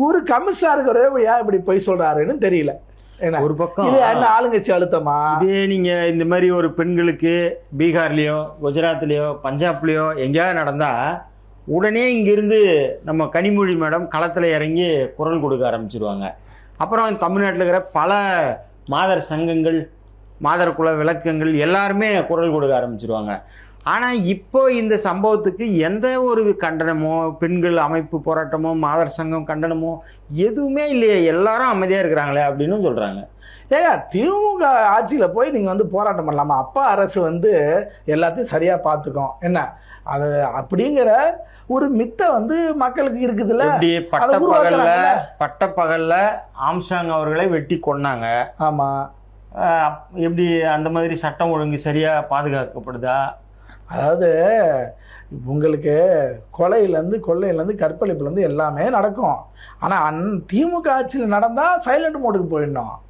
ஒரு கமிஷனா இருக்கிற ஏன் இப்படி பொய் சொல்றாருன்னு தெரியல. ஒரு பக்கம் இது என்ன ஆளுங்கட்சி அழுத்தமா? இதே நீங்க இந்த மாதிரி ஒரு பெண்களுக்கு பீகார்லயோ குஜராத்லயோ பஞ்சாப்லயோ எங்கேயாவது நடந்தா உடனே இங்கிருந்து நம்ம கனிமொழி மேடம் களத்தில் இறங்கி குரல் கொடுக்க ஆரம்பிச்சிருவாங்க. அப்புறம் தமிழ்நாட்டில் இருக்கிற பல மாதர் சங்கங்கள் மாதர் குல விளக்கங்கள் எல்லாருமே குரல் கொடுக்க ஆரம்பிச்சிருவாங்க. ஆனால் இப்போ இந்த சம்பவத்துக்கு எந்த ஒரு கண்டனமோ பெண்கள் அமைப்பு போராட்டமோ மாதர் சங்கம் கண்டனமோ எதுவுமே இல்லையே, எல்லாரும் அமைதியாக இருக்கிறாங்களே அப்படின்னு சொல்கிறாங்க. ஏங்க திமுக ஆட்சியில் போய் நீங்கள் வந்து போராட்டம் பண்ணலாமா? அப்பா அரசு வந்து எல்லாத்தையும் சரியாக பார்த்துக்கும் என்ன அது அப்படிங்கிற ஒரு மித்தை வந்து மக்களுக்கு இருக்குதுல்ல. இப்படி பட்டப்பகல்ல ஆம்ஸ்ட்ராங் அவர்களை வெட்டி கொன்னாங்க. ஆமாம், எப்படி அந்த மாதிரி சட்டம் ஒழுங்கு சரியாக பாதுகாக்கப்படுதா? அதாவது உங்களுக்கு கொள்ளையிலேருந்து கற்பழிப்புலேருந்து எல்லாமே நடக்கும். ஆனால் திமுக ஆட்சியில் நடந்தால் சைலண்ட் மோடுக்கு போயிடணும்.